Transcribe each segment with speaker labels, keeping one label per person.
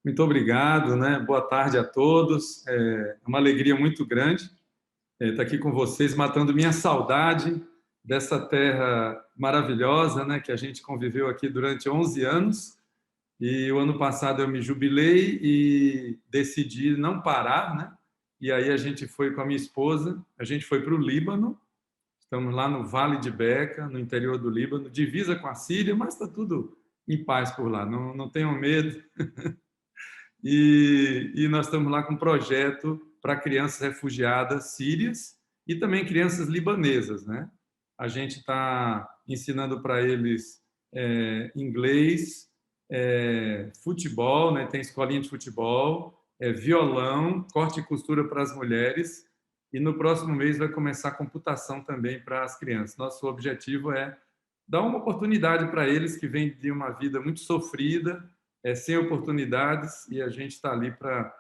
Speaker 1: Muito obrigado, né? Boa tarde a todos. É uma alegria muito grande estar aqui com vocês, matando minha saudade dessa terra maravilhosa, né? Que a gente conviveu aqui durante 11 anos. E o ano passado eu me jubilei e decidi não parar, né? E aí a gente foi com a minha esposa, a gente foi para o Líbano. Estamos lá no Vale de Beca, no interior do Líbano, divisa com a Síria, mas está tudo em paz por lá. Não tenham medo. E nós estamos lá com um projeto para crianças refugiadas sírias e também crianças libanesas, né? A gente está ensinando para eles inglês, futebol, né? Tem escolinha de futebol, violão, corte e costura para as mulheres e no próximo mês vai começar computação também para as crianças. Nosso objetivo é dar uma oportunidade para eles que vêm de uma vida muito sofrida, sem oportunidades, e a gente está ali para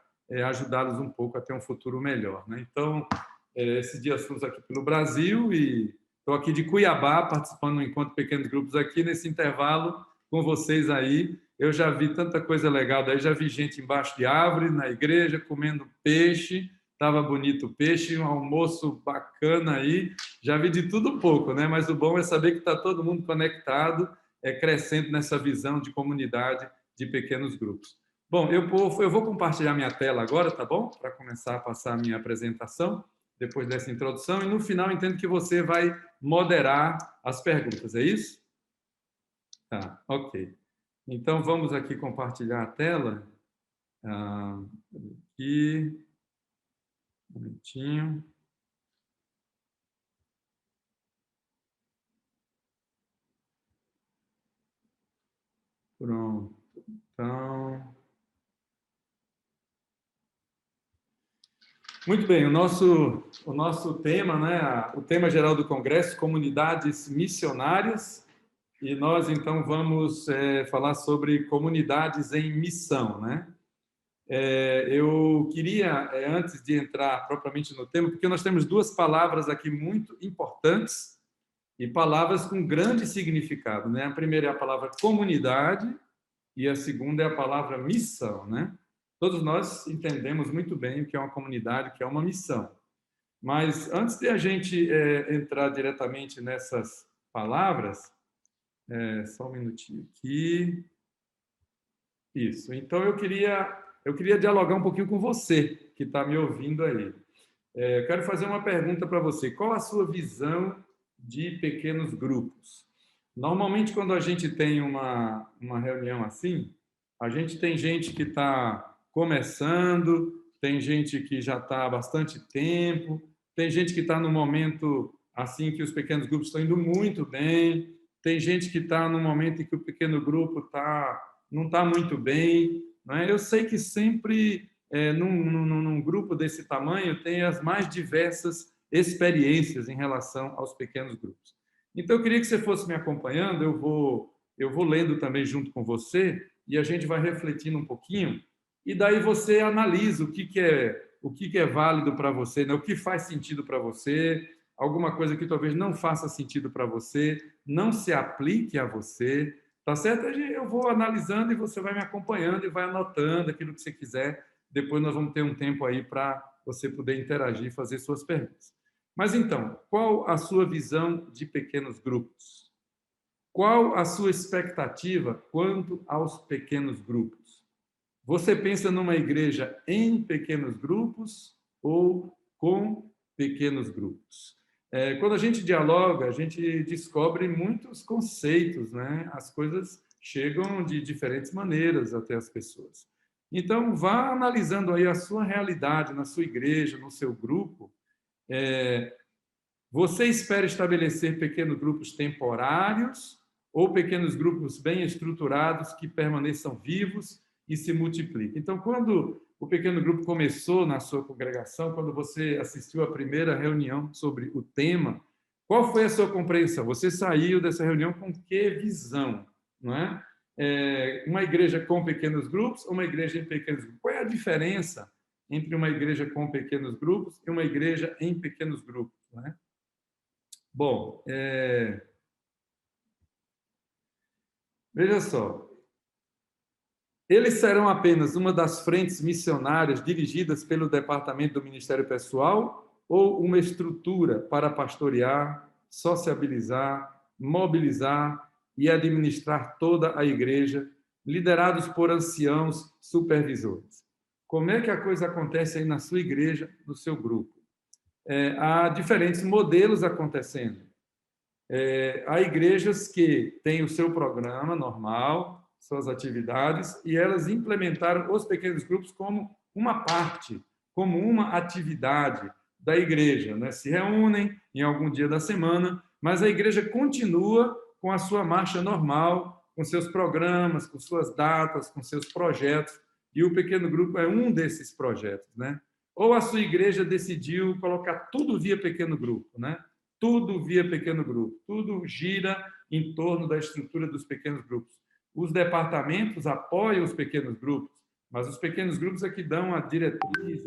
Speaker 1: ajudá-los um pouco a ter um futuro melhor, né? Então, esses dias fomos aqui pelo Brasil e estou aqui de Cuiabá, participando do Encontro Pequenos Grupos aqui, nesse intervalo com vocês aí. Eu já vi tanta coisa legal daí, já vi gente embaixo de árvore, na igreja, comendo peixe, estava bonito o peixe, um almoço bacana aí, já vi de tudo um pouco, né? Mas o bom é saber que está todo mundo conectado, crescendo nessa visão de comunidade, de pequenos grupos. Bom, eu vou compartilhar minha tela agora, tá bom? Para começar a passar a minha apresentação, depois dessa introdução, e no final entendo que você vai moderar as perguntas, é isso? Tá, ok. Então, vamos aqui compartilhar a tela. Aqui, um momentinho. Pronto. Então, muito bem, o nosso tema, né, o tema geral do Congresso, comunidades missionárias, e nós então vamos falar sobre comunidades em missão, né? Eu queria, antes de entrar propriamente no tema, porque nós temos duas palavras aqui muito importantes e palavras com grande significado, né? A primeira é a palavra comunidade e a segunda é a palavra missão, né? Todos nós entendemos muito bem o que é uma comunidade, o que é uma missão. Mas antes de a gente entrar diretamente nessas palavras, só um minutinho aqui. Isso. Então eu queria dialogar um pouquinho com você que está me ouvindo aí. Eu quero fazer uma pergunta para você. Qual a sua visão de pequenos grupos? Normalmente, quando a gente tem uma reunião assim, a gente tem gente que está começando, tem gente que já está há bastante tempo, tem gente que está no momento assim que os pequenos grupos estão indo muito bem, tem gente que está no momento em que o pequeno grupo não está muito bem. Não é? Eu sei que sempre num grupo desse tamanho, tem as mais diversas experiências em relação aos pequenos grupos. Então, eu queria que você fosse me acompanhando, eu vou lendo também junto com você, e a gente vai refletindo um pouquinho, e daí você analisa o que é válido para você, né? O que faz sentido para você, alguma coisa que talvez não faça sentido para você, não se aplique a você, tá certo? Eu vou analisando e você vai me acompanhando e vai anotando aquilo que você quiser. Depois nós vamos ter um tempo aí para você poder interagir e fazer suas perguntas. Mas então, qual a sua visão de pequenos grupos? Qual a sua expectativa quanto aos pequenos grupos? Você pensa numa igreja em pequenos grupos ou com pequenos grupos? Quando a gente dialoga, a gente descobre muitos conceitos, né? As coisas chegam de diferentes maneiras até as pessoas. Então, vá analisando aí a sua realidade na sua igreja, no seu grupo. Você espera estabelecer pequenos grupos temporários ou pequenos grupos bem estruturados que permaneçam vivos e se multipliquem? Então, quando o pequeno grupo começou na sua congregação, quando você assistiu à primeira reunião sobre o tema, qual foi a sua compreensão? Você saiu dessa reunião com que visão? Não é? Uma igreja com pequenos grupos ou uma igreja em pequenos grupos? Qual é a diferença entre uma igreja com pequenos grupos e uma igreja em pequenos grupos? Não é? Bom, veja só, Eles serão apenas uma das frentes missionárias dirigidas pelo Departamento do Ministério Pessoal ou uma estrutura para pastorear, sociabilizar, mobilizar e administrar toda a igreja, liderados por anciãos supervisores? Como é que a coisa acontece aí na sua igreja, no seu grupo? Há diferentes modelos acontecendo. Há igrejas que têm o seu programa normal, suas atividades, e elas implementaram os pequenos grupos como uma parte, como uma atividade da igreja, né? Se reúnem em algum dia da semana, mas a igreja continua com a sua marcha normal, com seus programas, com suas datas, com seus projetos, e o pequeno grupo é um desses projetos, né? Ou a sua igreja decidiu colocar tudo via pequeno grupo, né? Tudo via pequeno grupo, tudo gira em torno da estrutura dos pequenos grupos. Os departamentos apoiam os pequenos grupos, mas os pequenos grupos é que dão a diretriz,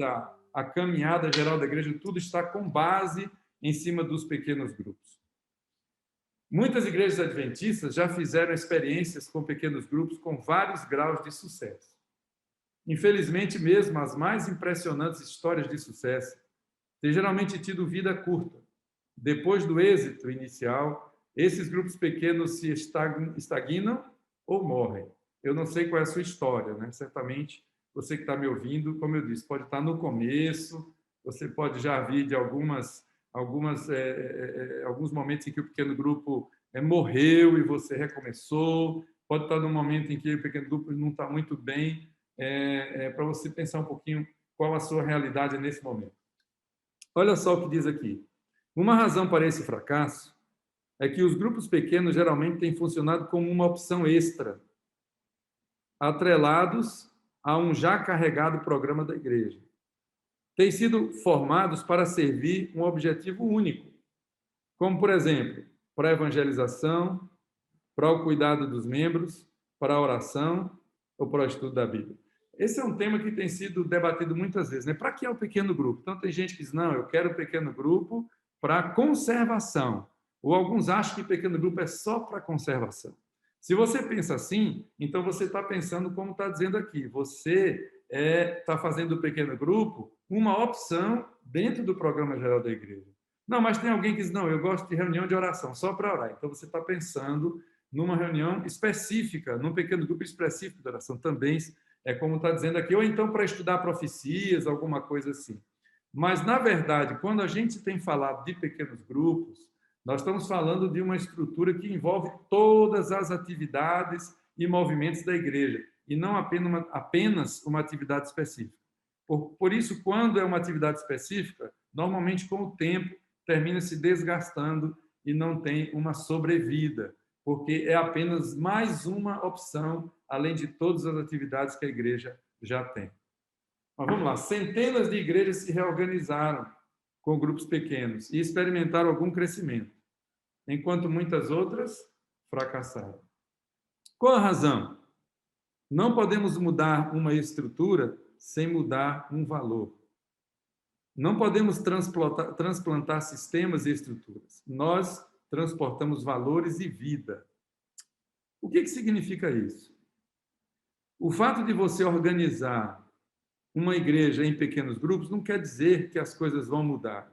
Speaker 1: a caminhada geral da igreja, tudo está com base em cima dos pequenos grupos. Muitas igrejas adventistas já fizeram experiências com pequenos grupos com vários graus de sucesso. Infelizmente, mesmo as mais impressionantes histórias de sucesso têm geralmente tido vida curta. Depois do êxito inicial, esses grupos pequenos se estagnam ou morrem. Eu não sei qual é a sua história, né? Certamente, você que está me ouvindo, como eu disse, pode estar no começo, você pode já vir de alguns momentos em que o pequeno grupo morreu e você recomeçou, pode estar no momento em que o pequeno grupo não está muito bem, para você pensar um pouquinho qual a sua realidade nesse momento. Olha só o que diz aqui. Uma razão para esse fracasso é que os grupos pequenos geralmente têm funcionado como uma opção extra, atrelados a um já carregado programa da igreja. Têm sido formados para servir um objetivo único, como, por exemplo, para a evangelização, para o cuidado dos membros, para a oração ou para o estudo da Bíblia. Esse é um tema que tem sido debatido muitas vezes, né? Para que é o pequeno grupo? Então, tem gente que diz, não, eu quero o pequeno grupo para conservação. Ou alguns acham que pequeno grupo é só para conservação. Se você pensa assim, então você está pensando como está dizendo aqui. Você está fazendo o pequeno grupo uma opção dentro do programa geral da igreja. Não, mas tem alguém que diz, não, eu gosto de reunião de oração, só para orar. Então, você está pensando numa reunião específica, num pequeno grupo específico de oração também, como está dizendo aqui, ou então para estudar profecias, alguma coisa assim. Mas, na verdade, quando a gente tem falado de pequenos grupos, nós estamos falando de uma estrutura que envolve todas as atividades e movimentos da igreja, e não apenas uma atividade específica. Por isso, quando é uma atividade específica, normalmente, com o tempo, termina se desgastando e não tem uma sobrevida, porque é apenas mais uma opção, além de todas as atividades que a igreja já tem. Mas vamos lá, centenas de igrejas se reorganizaram com grupos pequenos e experimentaram algum crescimento, enquanto muitas outras fracassaram. Qual a razão? Não podemos mudar uma estrutura sem mudar um valor. Não podemos transplantar sistemas e estruturas. Nós transportamos valores e vida. O que significa isso? O fato de você organizar uma igreja em pequenos grupos não quer dizer que as coisas vão mudar.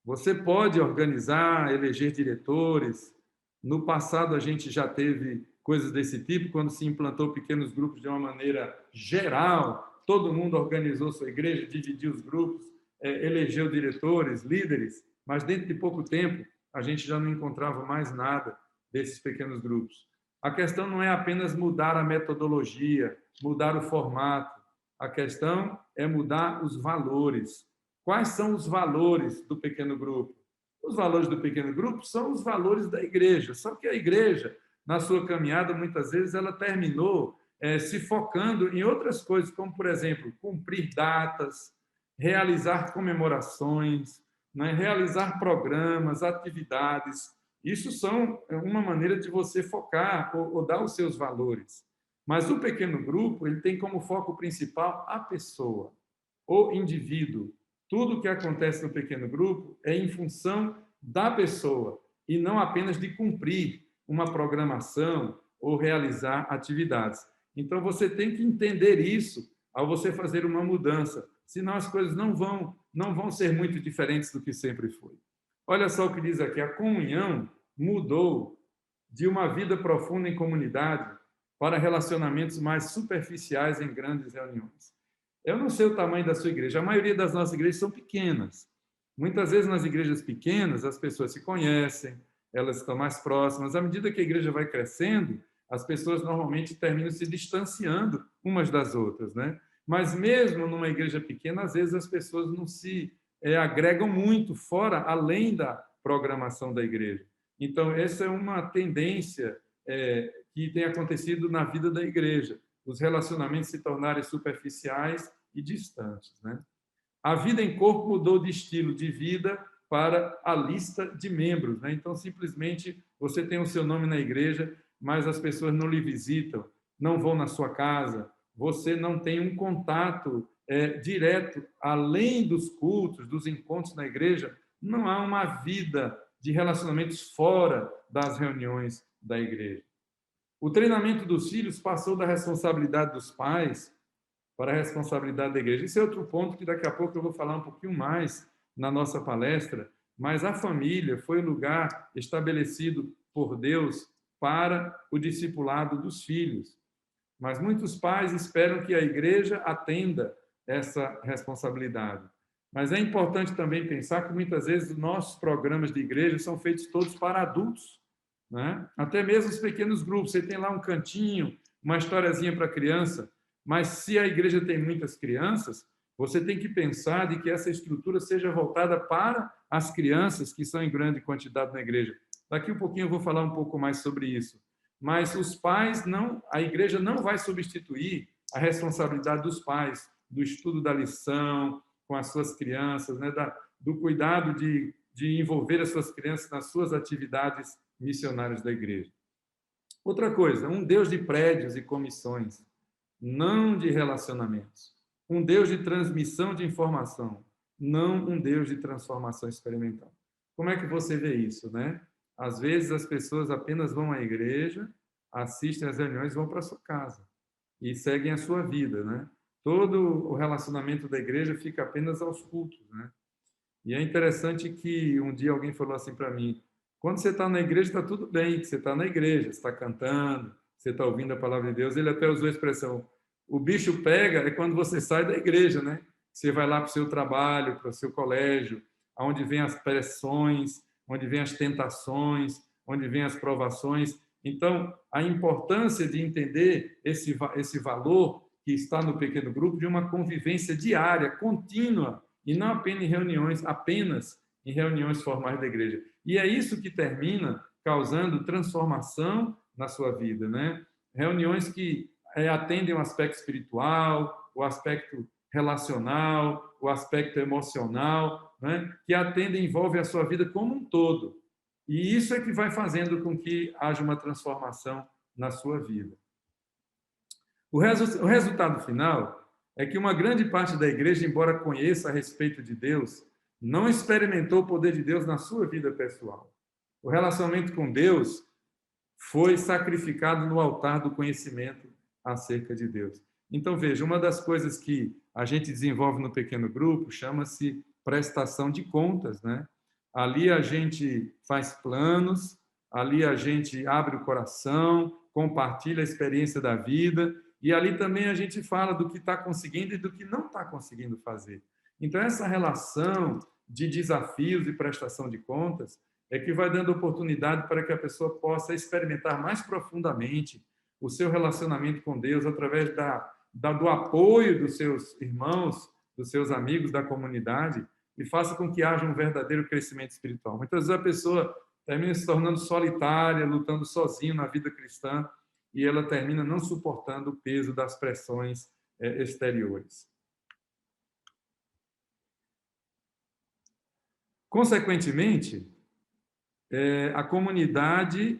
Speaker 1: Você pode organizar, eleger diretores. No passado, a gente já teve coisas desse tipo, quando se implantou pequenos grupos de uma maneira geral, todo mundo organizou sua igreja, dividiu os grupos, elegeu diretores, líderes, mas dentro de pouco tempo, a gente já não encontrava mais nada desses pequenos grupos. A questão não é apenas mudar a metodologia, mudar o formato. A questão é mudar os valores. Quais são os valores do pequeno grupo? Os valores do pequeno grupo são os valores da igreja. Só que a igreja, na sua caminhada, muitas vezes, ela terminou se focando em outras coisas, como, por exemplo, cumprir datas, realizar comemorações, né? Realizar programas, atividades. Isso são uma maneira de você focar ou dar os seus valores. Mas o pequeno grupo, ele tem como foco principal a pessoa, o indivíduo. Tudo que acontece no pequeno grupo é em função da pessoa e não apenas de cumprir uma programação ou realizar atividades. Então, você tem que entender isso ao você fazer uma mudança, senão as coisas não vão ser muito diferentes do que sempre foi. Olha só o que diz aqui, a comunhão mudou de uma vida profunda em comunidade para relacionamentos mais superficiais em grandes reuniões. Eu não sei o tamanho da sua igreja, a maioria das nossas igrejas são pequenas. Muitas vezes nas igrejas pequenas as pessoas se conhecem, elas estão mais próximas. À medida que a igreja vai crescendo, as pessoas normalmente terminam se distanciando umas das outras, né? Mas mesmo numa igreja pequena, às vezes as pessoas não se agregam muito fora, além da programação da igreja. Então, essa é uma tendência que tem acontecido na vida da igreja, os relacionamentos se tornarem superficiais e distantes, né? A vida em corpo mudou de estilo de vida para a lista de membros, né? Então, simplesmente, você tem o seu nome na igreja, mas as pessoas não lhe visitam, não vão na sua casa, você não tem um contato direto, além dos cultos, dos encontros na igreja, não há uma vida de relacionamentos fora das reuniões da igreja. O treinamento dos filhos passou da responsabilidade dos pais para a responsabilidade da igreja. Esse é outro ponto que daqui a pouco eu vou falar um pouquinho mais na nossa palestra, mas a família foi o lugar estabelecido por Deus para o discipulado dos filhos. Mas muitos pais esperam que a igreja atenda essa responsabilidade. Mas é importante também pensar que muitas vezes os nossos programas de igreja são feitos todos para adultos, né? Até mesmo os pequenos grupos. Você tem lá um cantinho, uma historiazinha para criança, mas se a igreja tem muitas crianças, você tem que pensar de que essa estrutura seja voltada para as crianças que são em grande quantidade na igreja. Daqui um pouquinho eu vou falar um pouco mais sobre isso. Mas os pais a igreja não vai substituir a responsabilidade dos pais, do estudo da lição com as suas crianças, né? Do cuidado de envolver as suas crianças nas suas atividades missionárias da igreja. Outra coisa, um Deus de prédios e comissões, não de relacionamentos. Um Deus de transmissão de informação, não um Deus de transformação experimental. Como é que você vê isso, né? Às vezes as pessoas apenas vão à igreja, assistem às reuniões e vão para a sua casa e seguem a sua vida, né? Todo o relacionamento da igreja fica apenas aos cultos, né? E é interessante que um dia alguém falou assim para mim: quando você está na igreja, está tudo bem, que você está na igreja, você está cantando, você está ouvindo a palavra de Deus. Ele até usou a expressão: o bicho pega é quando você sai da igreja, né? Você vai lá para o seu trabalho, para o seu colégio, onde vem as pressões, onde vem as tentações, onde vem as provações. Então, a importância de entender esse valor que está no pequeno grupo de uma convivência diária, contínua, e não apenas em reuniões formais da igreja. E é isso que termina causando transformação na sua vida, né? Reuniões que atendem o aspecto espiritual, o aspecto relacional, o aspecto emocional, né? Que atendem e envolvem a sua vida como um todo. E isso é que vai fazendo com que haja uma transformação na sua vida. O resultado final é que uma grande parte da igreja, embora conheça a respeito de Deus, não experimentou o poder de Deus na sua vida pessoal. O relacionamento com Deus foi sacrificado no altar do conhecimento acerca de Deus. Então, veja, uma das coisas que a gente desenvolve no pequeno grupo chama-se prestação de contas, né? Ali a gente faz planos, ali a gente abre o coração, compartilha a experiência da vida, e ali também a gente fala do que está conseguindo e do que não está conseguindo fazer. Então, essa relação de desafios e prestação de contas é que vai dando oportunidade para que a pessoa possa experimentar mais profundamente o seu relacionamento com Deus através do apoio dos seus irmãos, dos seus amigos da comunidade, e faça com que haja um verdadeiro crescimento espiritual. Muitas vezes a pessoa termina se tornando solitária, lutando sozinha na vida cristã, e ela termina não suportando o peso das pressões exteriores. Consequentemente, a comunidade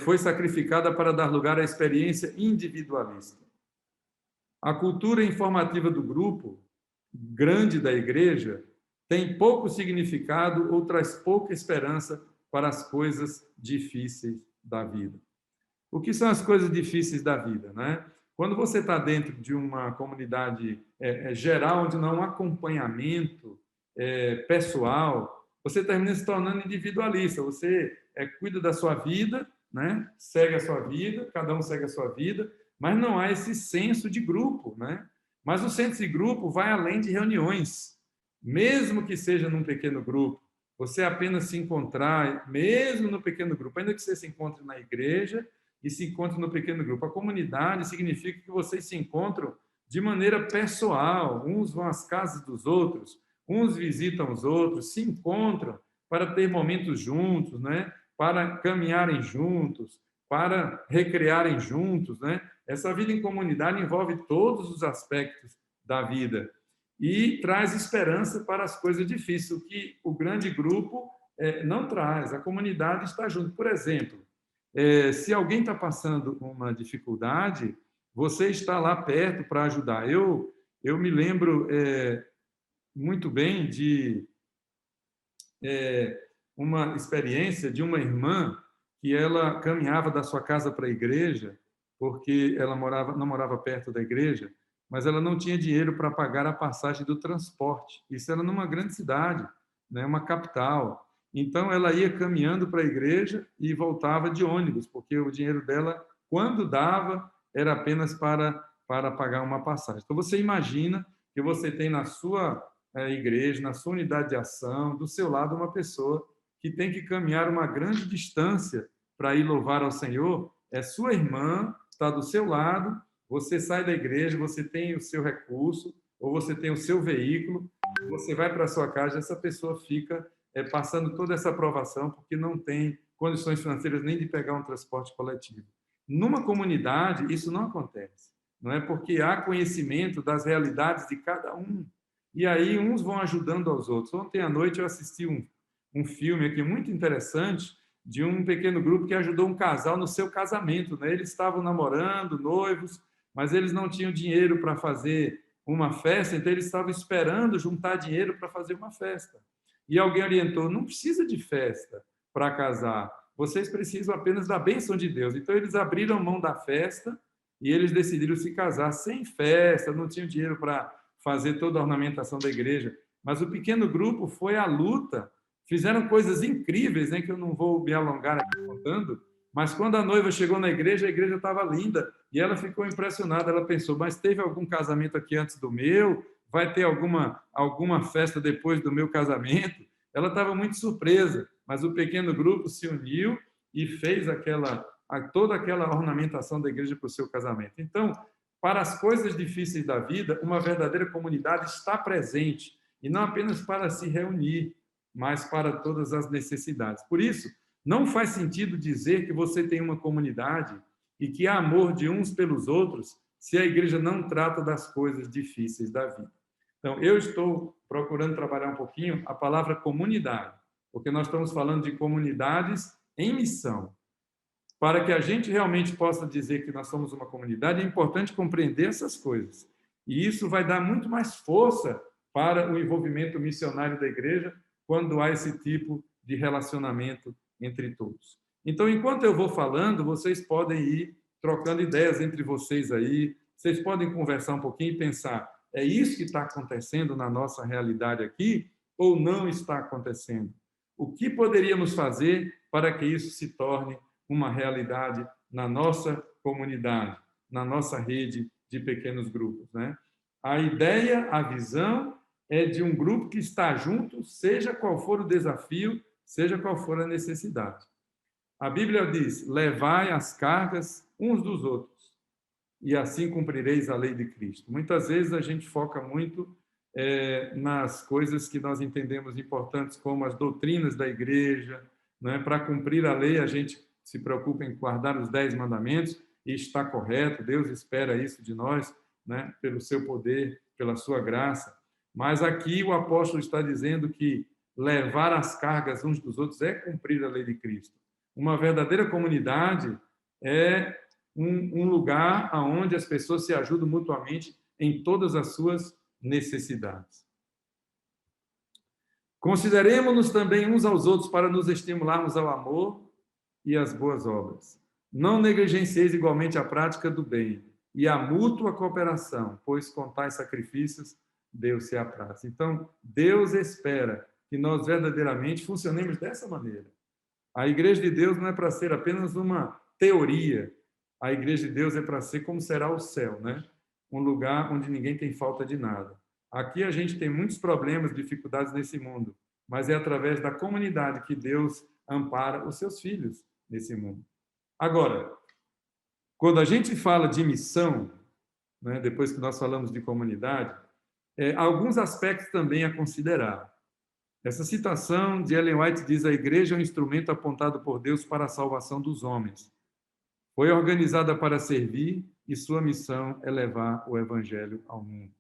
Speaker 1: foi sacrificada para dar lugar à experiência individualista. A cultura informativa do grupo, grande da igreja, tem pouco significado ou traz pouca esperança para as coisas difíceis da vida. O que são as coisas difíceis da vida, né? Quando você está dentro de uma comunidade geral, onde não há acompanhamento pessoal, você termina se tornando individualista. Você cuida da sua vida, né? Segue a sua vida, cada um segue a sua vida, mas não há esse senso de grupo, né? Mas o senso de grupo vai além de reuniões, mesmo que seja num pequeno grupo. Você apenas se encontrar, mesmo no pequeno grupo, ainda que você se encontre na igreja e se encontre no pequeno grupo. A comunidade significa que vocês se encontram de maneira pessoal, uns vão às casas dos outros, uns visitam os outros, se encontram para ter momentos juntos, né? Para caminharem juntos, para recrearem juntos, né? Essa vida em comunidade envolve todos os aspectos da vida e traz esperança para as coisas difíceis, o que o grande grupo não traz. A comunidade está junto. Por exemplo, se alguém está passando uma dificuldade, você está lá perto para ajudar. Eu me lembro muito bem de uma experiência de uma irmã que ela caminhava da sua casa para a igreja, porque ela não morava perto da igreja, mas ela não tinha dinheiro para pagar a passagem do transporte. Isso era numa grande cidade, né, uma capital. Então, ela ia caminhando para a igreja e voltava de ônibus, porque o dinheiro dela, quando dava, era apenas para pagar uma passagem. Então, você imagina que você tem na sua igreja, na sua unidade de ação, do seu lado, uma pessoa que tem que caminhar uma grande distância para ir louvar ao Senhor. É sua irmã, está do seu lado, você sai da igreja, você tem o seu recurso, ou você tem o seu veículo, você vai para a sua casa, essa pessoa fica passando toda essa aprovação porque não tem condições financeiras nem de pegar um transporte coletivo. Numa comunidade, isso não acontece, não é? Porque há conhecimento das realidades de cada um. E aí uns vão ajudando aos outros. Ontem à noite eu assisti um filme aqui muito interessante de um pequeno grupo que ajudou um casal no seu casamento, né? Eles estavam namorando, noivos, mas eles não tinham dinheiro para fazer uma festa, então eles estavam esperando juntar dinheiro para fazer uma festa. E alguém orientou: não precisa de festa para casar, vocês precisam apenas da bênção de Deus. Então eles abriram mão da festa e eles decidiram se casar sem festa, não tinham dinheiro para fazer toda a ornamentação da igreja. Mas o pequeno grupo foi à luta, fizeram coisas incríveis, né, que eu não vou me alongar aqui contando, mas quando a noiva chegou na igreja, a igreja estava linda, e ela ficou impressionada, ela pensou: mas teve algum casamento aqui antes do meu? Vai ter alguma festa depois do meu casamento? Ela estava muito surpresa, mas o pequeno grupo se uniu e fez toda aquela ornamentação da igreja para o seu casamento. Então, para as coisas difíceis da vida, uma verdadeira comunidade está presente, e não apenas para se reunir, mas para todas as necessidades. Por isso, não faz sentido dizer que você tem uma comunidade e que há amor de uns pelos outros se a igreja não trata das coisas difíceis da vida. Então, eu estou procurando trabalhar um pouquinho a palavra comunidade, porque nós estamos falando de comunidades em missão. Para que a gente realmente possa dizer que nós somos uma comunidade, é importante compreender essas coisas. E isso vai dar muito mais força para o envolvimento missionário da igreja quando há esse tipo de relacionamento entre todos. Então, enquanto eu vou falando, vocês podem ir trocando ideias entre vocês aí, vocês podem conversar um pouquinho e pensar: é isso que está acontecendo na nossa realidade aqui ou não está acontecendo? O que poderíamos fazer para que isso se torne uma realidade na nossa comunidade, na nossa rede de pequenos grupos, né? A ideia, a visão é de um grupo que está junto, seja qual for o desafio, seja qual for a necessidade. A Bíblia diz: levai as cargas uns dos outros, e assim cumprireis a lei de Cristo. Muitas vezes a gente foca muito nas coisas que nós entendemos importantes, como as doutrinas da igreja, né? Para cumprir a lei, a gente se preocupa em guardar os 10 mandamentos, e está correto, Deus espera isso de nós, né? Pelo seu poder, pela sua graça. Mas aqui o apóstolo está dizendo que levar as cargas uns dos outros é cumprir a lei de Cristo. Uma verdadeira comunidade é um lugar onde as pessoas se ajudam mutuamente em todas as suas necessidades. Consideremos-nos também uns aos outros para nos estimularmos ao amor e às boas obras. Não negligencieis igualmente a prática do bem e a mútua cooperação, pois com tais sacrifícios Deus se apraz. Então, Deus espera que nós verdadeiramente funcionemos dessa maneira. A igreja de Deus não é para ser apenas uma teoria. A igreja de Deus é para ser como será o céu, né? Um lugar onde ninguém tem falta de nada. Aqui a gente tem muitos problemas, dificuldades nesse mundo, mas é através da comunidade que Deus ampara os seus filhos nesse mundo. Agora, quando a gente fala de missão, né, depois que nós falamos de comunidade, alguns aspectos também a considerar. Essa citação de Ellen White diz: a igreja é um instrumento apontado por Deus para a salvação dos homens. Foi organizada para servir e sua missão é levar o evangelho ao mundo.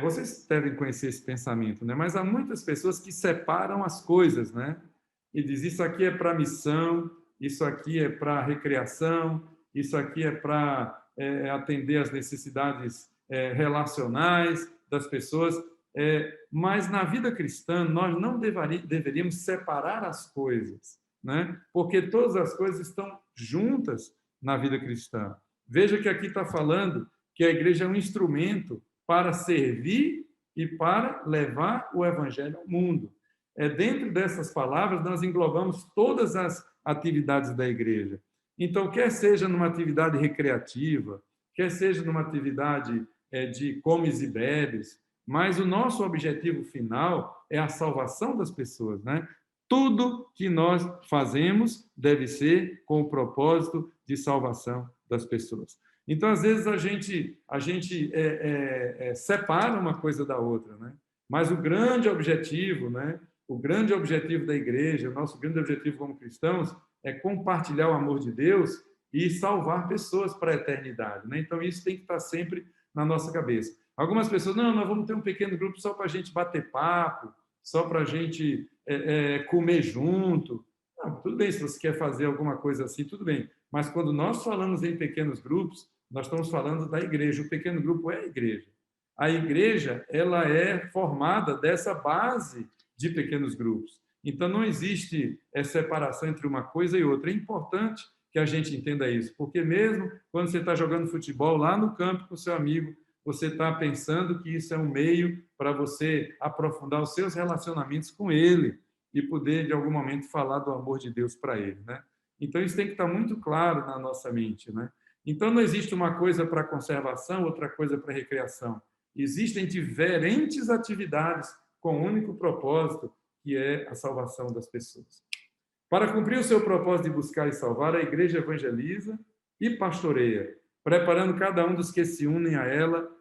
Speaker 1: Vocês devem conhecer esse pensamento, né? Mas há muitas pessoas que separam as coisas, né? E diz: isso aqui é para missão, isso aqui é para recreação, isso aqui é para atender às necessidades relacionais das pessoas. Mas na vida cristã nós não deveríamos separar as coisas, né? Porque todas as coisas estão juntas na vida cristã. Veja que aqui está falando que a igreja é um instrumento para servir e para levar o evangelho ao mundo. Dentro dessas palavras, nós englobamos todas as atividades da igreja. Então, quer seja numa atividade recreativa, quer seja numa atividade de comes e bebes, mas o nosso objetivo final é a salvação das pessoas, né? Tudo que nós fazemos deve ser com o propósito de salvação das pessoas. Então, às vezes, a gente separa uma coisa da outra, né? Mas o grande objetivo, né? O grande objetivo da igreja, o nosso grande objetivo como cristãos, é compartilhar o amor de Deus e salvar pessoas para a eternidade, né? Então, isso tem que estar sempre na nossa cabeça. Algumas pessoas, não, nós vamos ter um pequeno grupo só para a gente bater papo, só para a gente comer junto. Não, tudo bem, se você quer fazer alguma coisa assim, tudo bem. Mas quando nós falamos em pequenos grupos, nós estamos falando da igreja. O pequeno grupo é a igreja. A igreja, ela é formada dessa base de pequenos grupos. Então, não existe separação entre uma coisa e outra. É importante que a gente entenda isso, porque mesmo quando você está jogando futebol lá no campo com o seu amigo, você está pensando que isso é um meio para você aprofundar os seus relacionamentos com ele e poder, de algum momento, falar do amor de Deus para ele, né? Então, isso tem que estar muito claro na nossa mente, né? Então, não existe uma coisa para conservação, outra coisa para recreação. Existem diferentes atividades com um único propósito, que é a salvação das pessoas. Para cumprir o seu propósito de buscar e salvar, a igreja evangeliza e pastoreia, preparando cada um dos que se unem a ela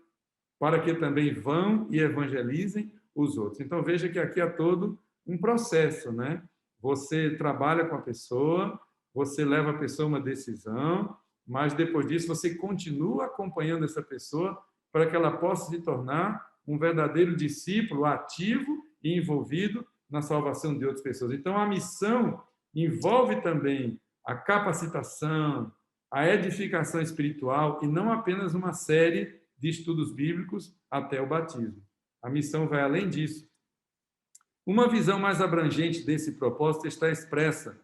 Speaker 1: para que também vão e evangelizem os outros. Então, veja que aqui há todo um processo, né? Você trabalha com a pessoa, você leva a pessoa a uma decisão, mas depois disso você continua acompanhando essa pessoa para que ela possa se tornar um verdadeiro discípulo ativo e envolvido na salvação de outras pessoas. Então, a missão envolve também a capacitação, a edificação espiritual e não apenas uma série de estudos bíblicos até o batismo. A missão vai além disso. Uma visão mais abrangente desse propósito está expressa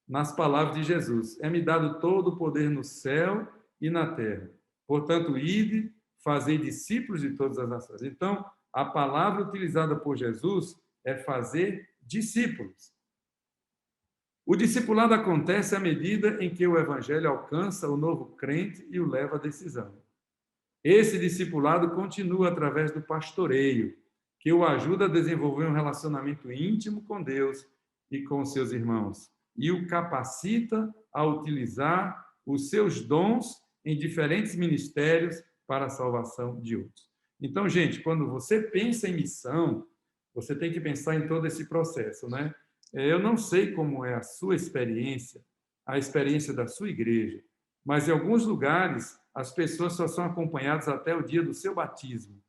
Speaker 1: nas palavras de Jesus: é-me dado todo o poder no céu e na terra. Portanto, ide, fazei discípulos de todas as nações. Então, a palavra utilizada por Jesus é fazer discípulos. O discipulado acontece à medida em que o evangelho alcança o novo crente e o leva à decisão. Esse discipulado continua através do pastoreio, que o ajuda a desenvolver um relacionamento íntimo com Deus e com seus irmãos, e o capacita a utilizar os seus dons em diferentes ministérios para a salvação de outros. Então, gente, quando você pensa em missão, você tem que pensar em todo esse processo, né? Eu não sei como é a sua experiência, a experiência da sua igreja, mas em alguns lugares as pessoas só são acompanhadas até o dia do seu batismo.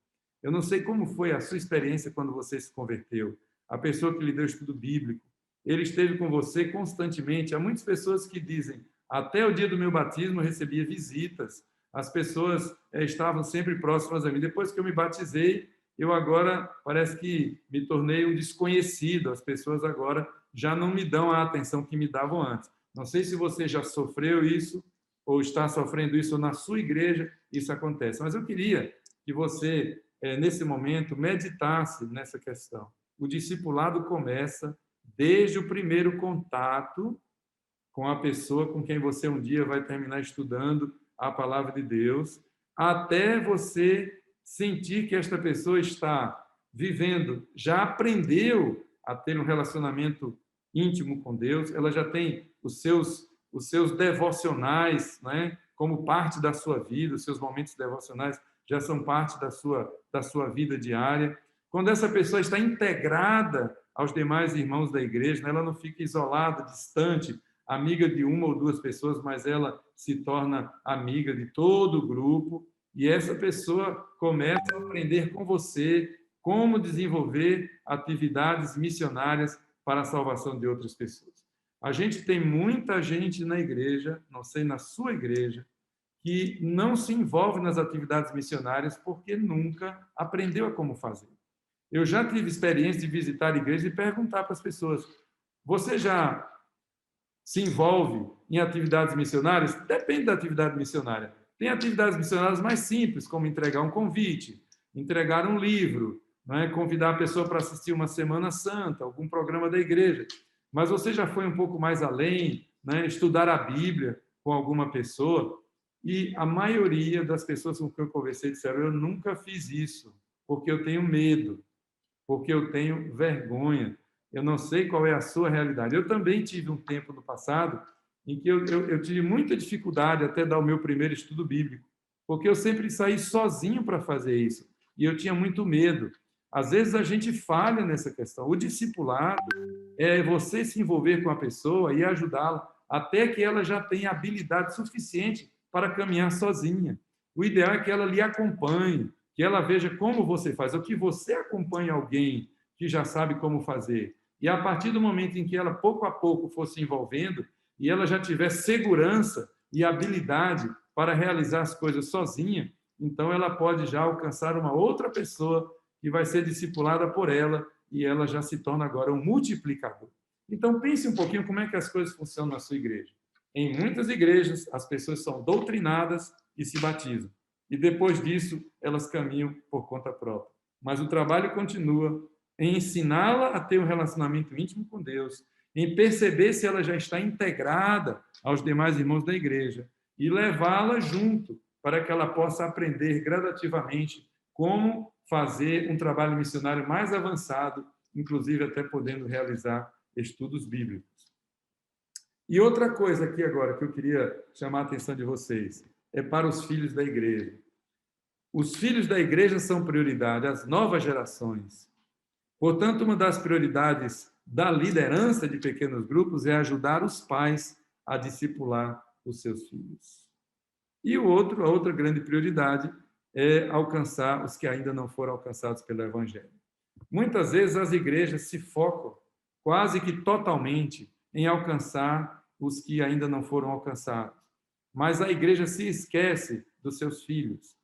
Speaker 1: Eu não sei como foi a sua experiência quando você se converteu. A pessoa que lhe deu estudo bíblico, ele esteve com você constantemente. Há muitas pessoas que dizem: até o dia do meu batismo eu recebia visitas. As pessoas estavam sempre próximas a mim. Depois que eu me batizei, eu agora parece que me tornei um desconhecido. As pessoas agora já não me dão a atenção que me davam antes. Não sei se você já sofreu isso ou está sofrendo isso na sua igreja, isso acontece. Mas eu queria que você, nesse momento, meditasse nessa questão. O discipulado começa desde o primeiro contato com a pessoa com quem você um dia vai terminar estudando a palavra de Deus, até você sentir que esta pessoa está vivendo, já aprendeu a ter um relacionamento íntimo com Deus, ela já tem os seus devocionais, né, como parte da sua vida, os seus momentos devocionais já são parte da sua vida diária. Quando essa pessoa está integrada aos demais irmãos da igreja, né, ela não fica isolada, distante, amiga de uma ou duas pessoas, mas ela se torna amiga de todo o grupo, e essa pessoa começa a aprender com você como desenvolver atividades missionárias para a salvação de outras pessoas. A gente tem muita gente na igreja, não sei na sua igreja, que não se envolve nas atividades missionárias porque nunca aprendeu a como fazer. Eu já tive experiência de visitar igrejas e perguntar para as pessoas: você já se envolve em atividades missionárias? Depende da atividade missionária. Tem atividades missionárias mais simples, como entregar um convite, entregar um livro, né? Convidar a pessoa para assistir uma Semana Santa, algum programa da igreja. Mas você já foi um pouco mais além, né? Estudar a Bíblia com alguma pessoa? E a maioria das pessoas com quem eu conversei disseram: eu nunca fiz isso, porque eu tenho medo, porque eu tenho vergonha. Eu não sei qual é a sua realidade. Eu também tive um tempo no passado em que eu tive muita dificuldade até dar o meu primeiro estudo bíblico, porque eu sempre saí sozinho para fazer isso, e eu tinha muito medo. Às vezes a gente falha nessa questão. O discipulado é você se envolver com a pessoa e ajudá-la até que ela já tenha habilidade suficiente para caminhar sozinha. O ideal é que ela lhe acompanhe, que ela veja como você faz, ou que você acompanhe alguém que já sabe como fazer. E a partir do momento em que ela, pouco a pouco, for se envolvendo e ela já tiver segurança e habilidade para realizar as coisas sozinha, então ela pode já alcançar uma outra pessoa que vai ser discipulada por ela e ela já se torna agora um multiplicador. Então pense um pouquinho como é que as coisas funcionam na sua igreja. Em muitas igrejas, as pessoas são doutrinadas e se batizam. E depois disso, elas caminham por conta própria. Mas o trabalho continua em ensiná-la a ter um relacionamento íntimo com Deus, em perceber se ela já está integrada aos demais irmãos da igreja e levá-la junto para que ela possa aprender gradativamente como fazer um trabalho missionário mais avançado, inclusive até podendo realizar estudos bíblicos. E outra coisa aqui agora que eu queria chamar a atenção de vocês é para os filhos da igreja. Os filhos da igreja são prioridade, as novas gerações. Portanto, uma das prioridades da liderança de pequenos grupos é ajudar os pais a discipular os seus filhos. E a outra grande prioridade é alcançar os que ainda não foram alcançados pelo Evangelho. Muitas vezes as igrejas se focam quase que totalmente em alcançar os que ainda não foram alcançados. Mas a igreja se esquece dos seus filhos.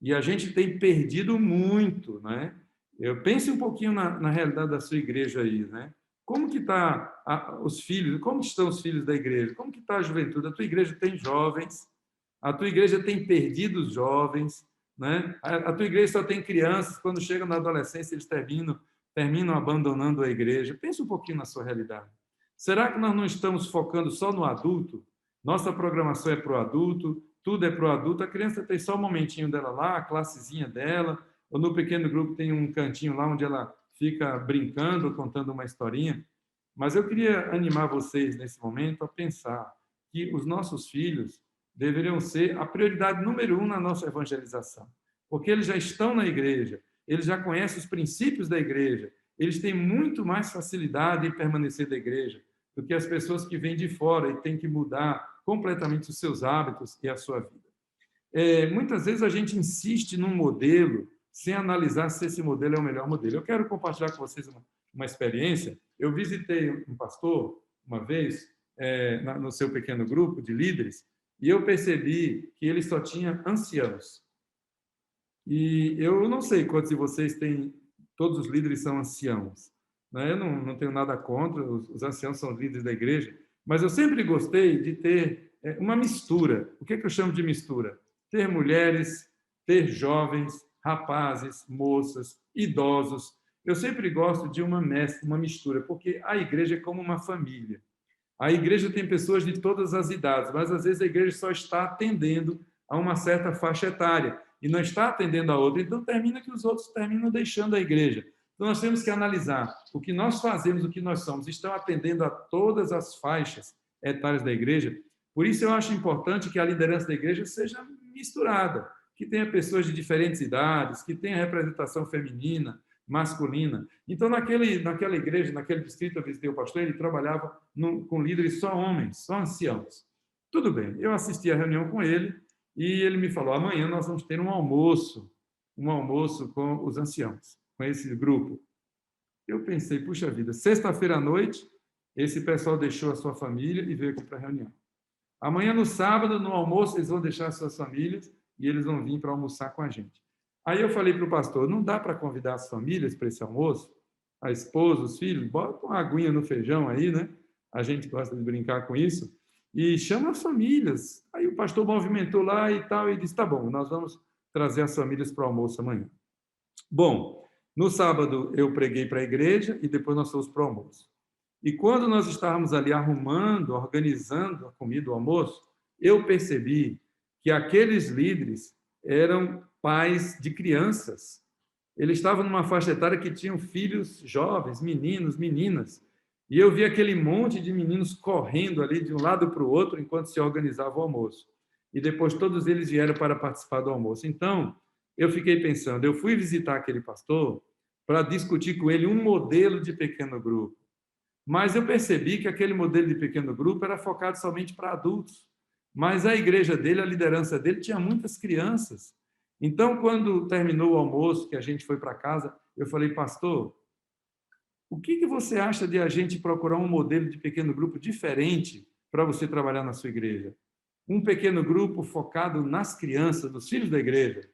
Speaker 1: E a gente tem perdido muito, né? Eu pense um pouquinho na realidade da sua igreja aí, né? Como que tá os filhos? Como estão os filhos da igreja? Como que está a juventude? A tua igreja tem jovens? A tua igreja tem perdido os jovens, né? A tua igreja só tem crianças. Quando chegam na adolescência, eles terminam abandonando a igreja. Pense um pouquinho na sua realidade. Será que nós não estamos focando só no adulto? Nossa programação é para o adulto, tudo é para o adulto. A criança tem só um momentinho dela lá, a classezinha dela, ou no pequeno grupo tem um cantinho lá onde ela fica brincando, contando uma historinha. Mas eu queria animar vocês nesse momento a pensar que os nossos filhos deveriam ser a prioridade número 1 na nossa evangelização, porque eles já estão na igreja, eles já conhecem os princípios da igreja, eles têm muito mais facilidade em permanecer da igreja do que as pessoas que vêm de fora e têm que mudar completamente os seus hábitos e a sua vida. Muitas vezes a gente insiste num modelo sem analisar se esse modelo é o melhor modelo. Eu quero compartilhar com vocês uma experiência. Eu visitei um pastor uma vez no seu pequeno grupo de líderes e eu percebi que ele só tinha anciãos. E eu não sei quantos de vocês têm, todos os líderes são anciãos, né? Eu não tenho nada contra, os anciãos são líderes da igreja, Mas eu sempre gostei de ter uma mistura. O que é que eu chamo de mistura? Ter mulheres, ter jovens, rapazes, moças, idosos. Eu sempre gosto de uma mescla, uma mistura, porque a igreja é como uma família. A igreja tem pessoas de todas as idades, mas às vezes a igreja só está atendendo a uma certa faixa etária e não está atendendo a outra. Então termina que os outros terminam deixando a igreja. Então nós temos que analisar o que nós fazemos, o que nós somos, estão atendendo a todas as faixas etárias da igreja. Por isso eu acho importante que a liderança da igreja seja misturada, que tenha pessoas de diferentes idades, que tenha representação feminina, masculina. Então, naquela igreja, naquele distrito, eu visitei o pastor, ele trabalhava com líderes só homens, só anciãos. Tudo bem, eu assisti a reunião com ele e ele me falou, amanhã nós vamos ter um almoço com os anciãos, com esse grupo. Eu pensei, puxa vida, sexta-feira à noite, esse pessoal deixou a sua família e veio aqui para a reunião. Amanhã, no sábado, no almoço, eles vão deixar as suas famílias e eles vão vir para almoçar com a gente. Aí eu falei para o pastor, não dá para convidar as famílias para esse almoço? A esposa, os filhos, bota uma aguinha no feijão aí, né? A gente gosta de brincar com isso. E chama as famílias. Aí o pastor movimentou lá e tal, e disse, tá bom, nós vamos trazer as famílias para o almoço amanhã. Bom, no sábado eu preguei para a igreja e depois nós fomos para o almoço. E quando nós estávamos ali arrumando, organizando a comida, o almoço, eu percebi que aqueles líderes eram pais de crianças. Eles estavam numa faixa etária que tinham filhos jovens, meninos, meninas. E eu vi aquele monte de meninos correndo ali de um lado para o outro enquanto se organizava o almoço. E depois todos eles vieram para participar do almoço. Então, eu fiquei pensando, eu fui visitar aquele pastor para discutir com ele um modelo de pequeno grupo. Mas eu percebi que aquele modelo de pequeno grupo era focado somente para adultos. Mas a igreja dele, a liderança dele, tinha muitas crianças. Então, quando terminou o almoço, que a gente foi para casa, eu falei, pastor, o que você acha de a gente procurar um modelo de pequeno grupo diferente para você trabalhar na sua igreja? Um pequeno grupo focado nas crianças, nos filhos da igreja.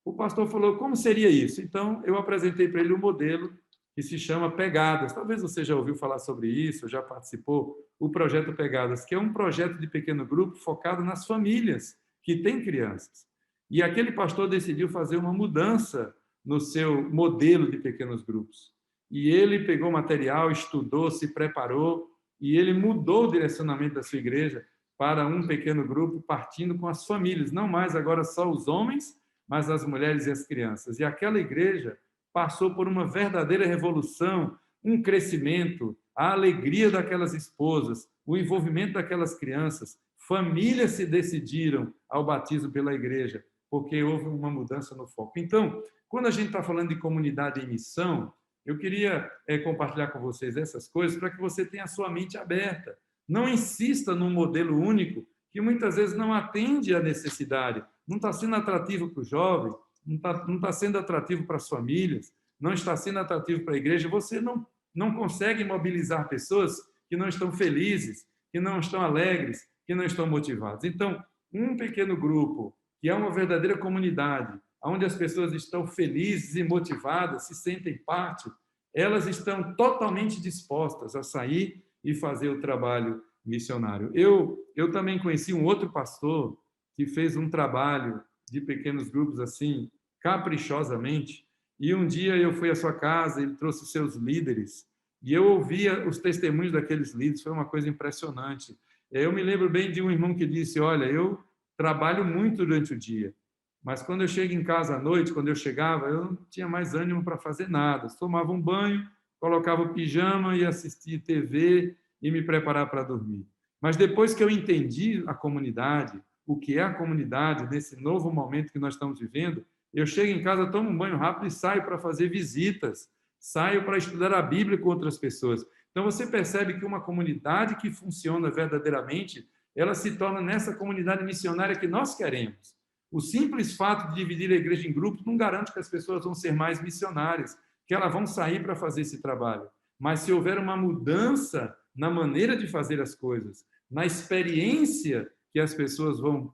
Speaker 1: O pastor falou, como seria isso? Então, eu apresentei para ele um modelo que se chama Pegadas. Talvez você já ouviu falar sobre isso, já participou, o projeto Pegadas, que é um projeto de pequeno grupo focado nas famílias que têm crianças. E aquele pastor decidiu fazer uma mudança no seu modelo de pequenos grupos. E ele pegou material, estudou, se preparou, e ele mudou o direcionamento da sua igreja para um pequeno grupo, partindo com as famílias, não mais agora só os homens, mas as mulheres e as crianças. E aquela igreja passou por uma verdadeira revolução, um crescimento, a alegria daquelas esposas, o envolvimento daquelas crianças. Famílias se decidiram ao batismo pela igreja, porque houve uma mudança no foco. Então, quando a gente está falando de comunidade em missão, eu queria compartilhar com vocês essas coisas para que você tenha a sua mente aberta. Não insista num modelo único que muitas vezes não atende à necessidade, não está sendo atrativo para o jovem, não está sendo atrativo para as famílias, não está sendo atrativo para a igreja. Você não consegue mobilizar pessoas que não estão felizes, que não estão alegres, que não estão motivados. Então, um pequeno grupo, que é uma verdadeira comunidade, onde as pessoas estão felizes e motivadas, se sentem parte, elas estão totalmente dispostas a sair e fazer o trabalho missionário. Eu também conheci um outro pastor que fez um trabalho de pequenos grupos assim, caprichosamente, e um dia eu fui à sua casa, ele trouxe seus líderes, e eu ouvia os testemunhos daqueles líderes, foi uma coisa impressionante. Eu me lembro bem de um irmão que disse, olha, eu trabalho muito durante o dia, mas quando eu chego em casa à noite, quando eu chegava, eu não tinha mais ânimo para fazer nada. Tomava um banho, colocava o pijama e assistia TV e me preparar para dormir. Mas depois que eu entendi a comunidade, o que é a comunidade nesse novo momento que nós estamos vivendo, eu chego em casa, tomo um banho rápido e saio para fazer visitas, saio para estudar a Bíblia com outras pessoas. Então você percebe que uma comunidade que funciona verdadeiramente, ela se torna nessa comunidade missionária que nós queremos. O simples fato de dividir a igreja em grupos não garante que as pessoas vão ser mais missionárias, que elas vão sair para fazer esse trabalho. Mas se houver uma mudança na maneira de fazer as coisas, na experiência que as pessoas vão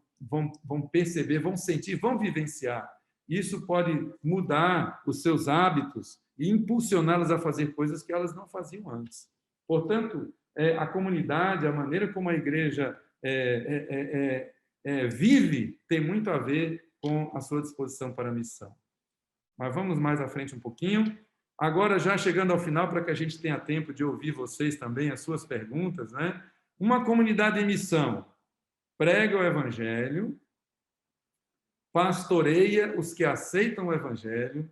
Speaker 1: perceber, vão sentir, vão vivenciar, isso pode mudar os seus hábitos e impulsioná-las a fazer coisas que elas não faziam antes. Portanto, a comunidade, a maneira como a igreja vive, tem muito a ver com a sua disposição para a missão. Mas vamos mais à frente um pouquinho. Agora, já chegando ao final, para que a gente tenha tempo de ouvir vocês também, as suas perguntas, né? Uma comunidade em missão prega o evangelho, pastoreia os que aceitam o evangelho,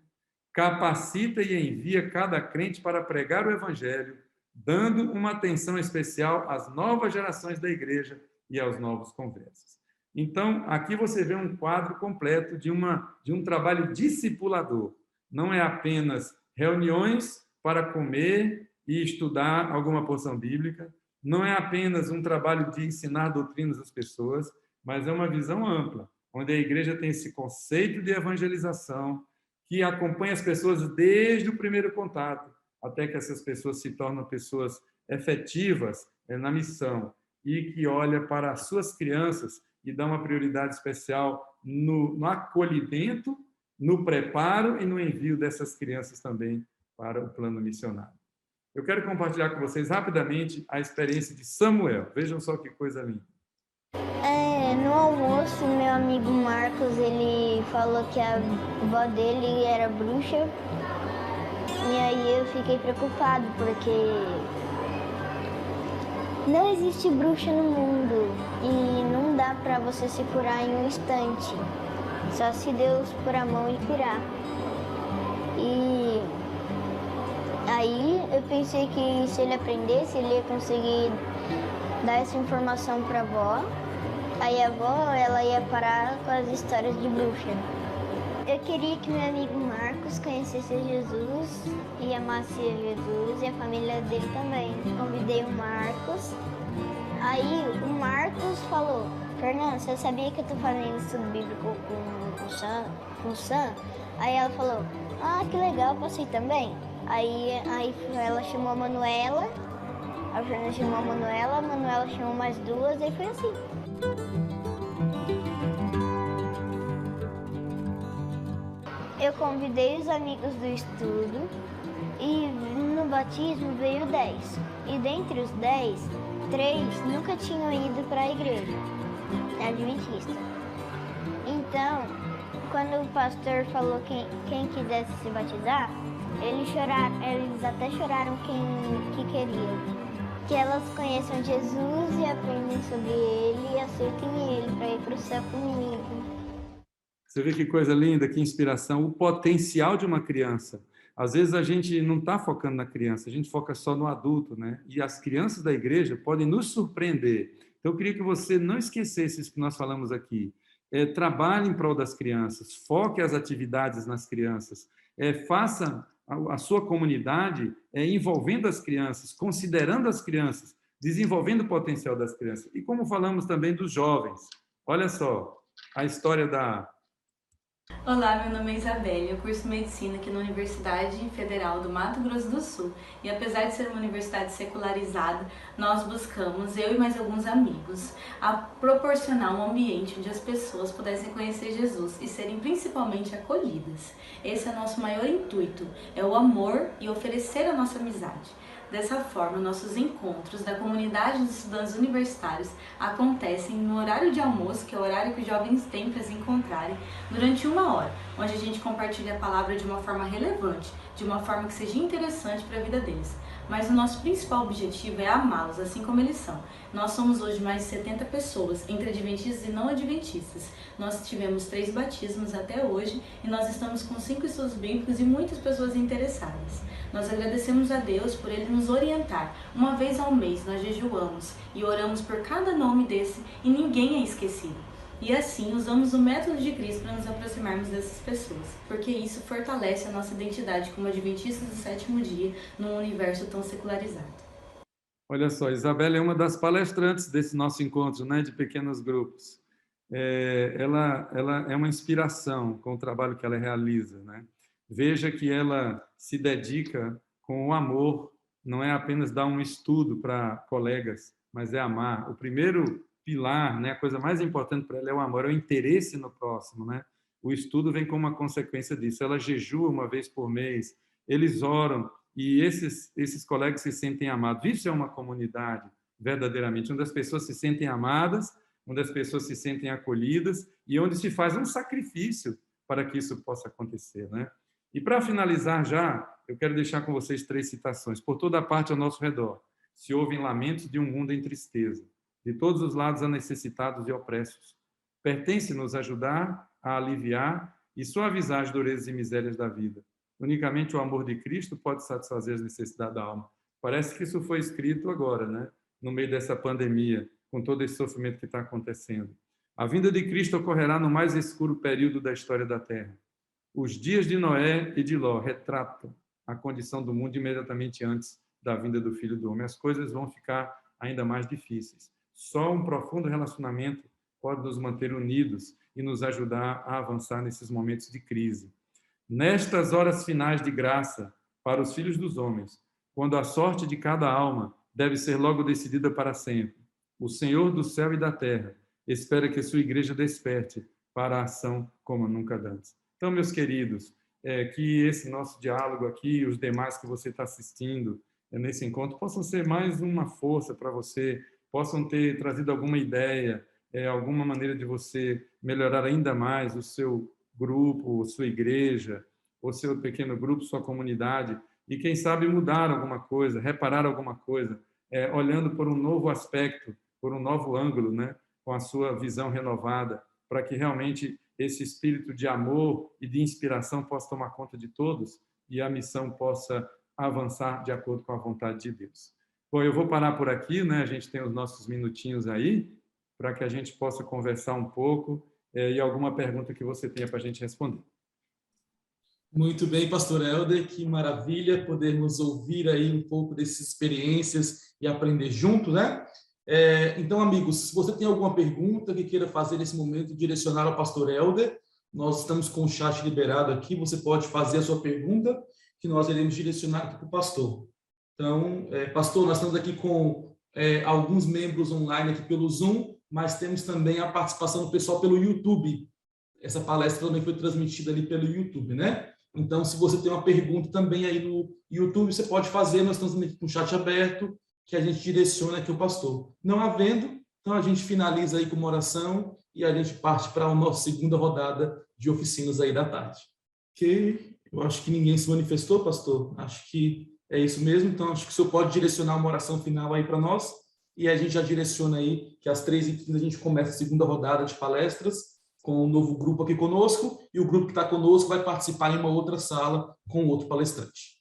Speaker 1: capacita e envia cada crente para pregar o evangelho, dando uma atenção especial às novas gerações da igreja e aos novos conversos. Então, aqui você vê um quadro completo de um trabalho discipulador. Não é apenas reuniões para comer e estudar alguma porção bíblica, não é apenas um trabalho de ensinar doutrinas às pessoas, mas é uma visão ampla, onde a igreja tem esse conceito de evangelização que acompanha as pessoas desde o primeiro contato, até que essas pessoas se tornam pessoas efetivas na missão e que olha para as suas crianças e dá uma prioridade especial no acolhimento, no preparo e no envio dessas crianças também para o plano missionário. Eu quero compartilhar com vocês rapidamente a experiência de Samuel. Vejam só que coisa linda.
Speaker 2: No almoço, meu amigo Marcos, ele falou que a avó dele era bruxa. E aí eu fiquei preocupado, porque não existe bruxa no mundo e não dá pra você se curar em um instante. Só se Deus pôr a mão e curar. E aí eu pensei que se ele aprendesse, ele ia conseguir dar essa informação pra avó. Aí a avó, ela ia parar com as histórias de bruxa. Eu queria que meu amigo Marcos conhecesse Jesus e amasse Jesus e a família dele também. Convidei o Marcos. Aí o Marcos falou: Fernanda, você sabia que eu tô fazendo estudo bíblico com o Sam? Aí ela falou: ah, que legal, posso ir também? Aí ela chamou a Manuela, a Fernanda chamou a Manuela chamou mais duas, e foi assim. Eu convidei os amigos do estudo e no batismo veio 10. E dentre os 10, 3 nunca tinham ido para a igreja adventista. Então, quando o pastor falou quem quisesse se batizar, eles até choraram que queriam. Que elas conheçam Jesus e aprendem sobre ele e aceitem ele para ir para o céu comigo.
Speaker 1: Você vê que coisa linda, que inspiração, o potencial de uma criança. Às vezes a gente não está focando na criança, a gente foca só no adulto, né? E as crianças da igreja podem nos surpreender. Então eu queria que você não esquecesse isso que nós falamos aqui. Trabalhe em prol das crianças, foque as atividades nas crianças, faça a sua comunidade envolvendo as crianças, considerando as crianças, desenvolvendo o potencial das crianças. E como falamos também dos jovens, olha só, a história da...
Speaker 3: Olá, meu nome é Isabelle, eu curso Medicina aqui na Universidade Federal do Mato Grosso do Sul e apesar de ser uma universidade secularizada, nós buscamos, eu e mais alguns amigos, a proporcionar um ambiente onde as pessoas pudessem conhecer Jesus e serem principalmente acolhidas. Esse é o nosso maior intuito, é o amor e oferecer a nossa amizade. Dessa forma, nossos encontros da comunidade dos estudantes universitários acontecem no horário de almoço, que é o horário que os jovens têm para se encontrarem, durante 1 hora, onde a gente compartilha a palavra de uma forma relevante, de uma forma que seja interessante para a vida deles. Mas o nosso principal objetivo é amá-los, assim como eles são. Nós somos hoje mais de 70 pessoas, entre adventistas e não adventistas. Nós tivemos 3 batismos até hoje e nós estamos com 5 estudos bíblicos e muitas pessoas interessadas. Nós agradecemos a Deus por Ele nos orientar. Uma vez ao mês nós jejuamos e oramos por cada nome desse e ninguém é esquecido. E assim usamos o método de Cristo para nos aproximarmos dessas pessoas, porque isso fortalece a nossa identidade como adventistas do 7º dia num universo tão secularizado.
Speaker 1: Olha só, Isabela é uma das palestrantes desse nosso encontro, né, de pequenos grupos. Ela é uma inspiração com o trabalho que ela realiza, né? Veja que ela se dedica com o amor, não é apenas dar um estudo para colegas, mas é amar. O primeiro pilar, né, a coisa mais importante para ela é o amor, é o interesse no próximo, né? O estudo vem como uma consequência disso. Ela jejua uma vez por mês, eles oram e esses colegas se sentem amados. Isso é uma comunidade, verdadeiramente, onde as pessoas se sentem amadas, onde as pessoas se sentem acolhidas e onde se faz um sacrifício para que isso possa acontecer, né? E para finalizar já, eu quero deixar com vocês 3 citações. Por toda parte ao nosso redor se ouvem lamentos de um mundo em tristeza. De todos os lados há necessitados e opressos. Pertence-nos ajudar a aliviar e suavizar as durezas e misérias da vida. Unicamente o amor de Cristo pode satisfazer as necessidades da alma. Parece que isso foi escrito agora, né? No meio dessa pandemia, com todo esse sofrimento que está acontecendo. A vinda de Cristo ocorrerá no mais escuro período da história da Terra. Os dias de Noé e de Ló retratam a condição do mundo imediatamente antes da vinda do Filho do Homem. As coisas vão ficar ainda mais difíceis. Só um profundo relacionamento pode nos manter unidos e nos ajudar a avançar nesses momentos de crise. Nestas horas finais de graça para os filhos dos homens, quando a sorte de cada alma deve ser logo decidida para sempre, o Senhor do céu e da terra espera que sua igreja desperte para a ação como nunca antes. Então, meus queridos, que esse nosso diálogo aqui, os demais que você está assistindo nesse encontro, possam ser mais uma força para você, possam ter trazido alguma ideia, alguma maneira de você melhorar ainda mais o seu grupo, sua igreja, o seu pequeno grupo, sua comunidade, e quem sabe mudar alguma coisa, reparar alguma coisa, olhando por um novo aspecto, por um novo ângulo, né, com a sua visão renovada, para que realmente esse espírito de amor e de inspiração possa tomar conta de todos e a missão possa avançar de acordo com a vontade de Deus. Bom, eu vou parar por aqui, né? A gente tem os nossos minutinhos aí, para que a gente possa conversar um pouco e alguma pergunta que você tenha para a gente responder.
Speaker 4: Muito bem, pastor Helder, que maravilha podermos ouvir aí um pouco dessas experiências e aprender junto, né? Então, amigos, se você tem alguma pergunta que queira fazer nesse momento, direcionar ao pastor Helder, nós estamos com o chat liberado aqui, você pode fazer a sua pergunta, que nós iremos direcionar aqui para o pastor. Então, pastor, nós estamos aqui com alguns membros online aqui pelo Zoom, mas temos também a participação do pessoal pelo YouTube. Essa palestra também foi transmitida ali pelo YouTube, né? Então, se você tem uma pergunta também aí no YouTube, você pode fazer, nós estamos aqui com o chat aberto, que a gente direciona aqui o pastor. Não havendo, então a gente finaliza aí com uma oração e a gente parte para a nossa segunda rodada de oficinas aí da tarde. Ok? Eu acho que ninguém se manifestou, pastor. Acho que é isso mesmo. Então, acho que o senhor pode direcionar uma oração final aí para nós e a gente já direciona aí que às 3h15 a gente começa a segunda rodada de palestras com um novo grupo aqui conosco e o grupo que está conosco vai participar em uma outra sala com outro palestrante.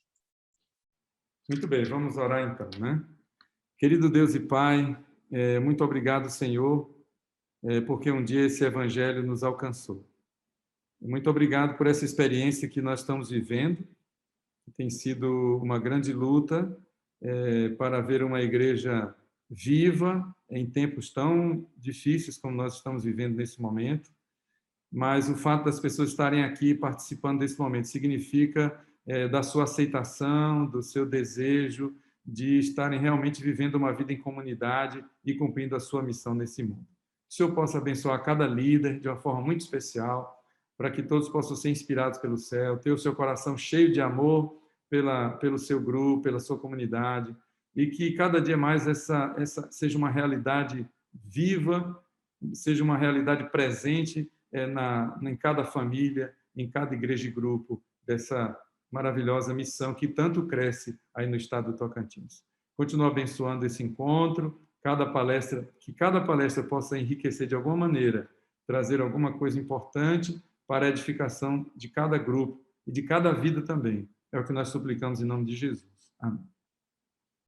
Speaker 1: Muito bem, vamos orar então, né? Querido Deus e Pai, muito obrigado, Senhor, porque um dia esse evangelho nos alcançou. Muito obrigado por essa experiência que nós estamos vivendo. Tem sido uma grande luta para ver uma igreja viva em tempos tão difíceis como nós estamos vivendo nesse momento. Mas o fato das pessoas estarem aqui participando desse momento significa da sua aceitação, do seu desejo de estarem realmente vivendo uma vida em comunidade e cumprindo a sua missão nesse mundo. Que o Senhor possa abençoar cada líder de uma forma muito especial, para que todos possam ser inspirados pelo céu, ter o seu coração cheio de amor pelo seu grupo, pela sua comunidade, e que cada dia mais essa seja uma realidade viva, seja uma realidade presente em cada família, em cada igreja e grupo dessa maravilhosa missão que tanto cresce aí no estado do Tocantins. Continua abençoando esse encontro, que cada palestra possa enriquecer de alguma maneira, trazer alguma coisa importante para a edificação de cada grupo e de cada vida também. É o que nós suplicamos em nome de Jesus. Amém.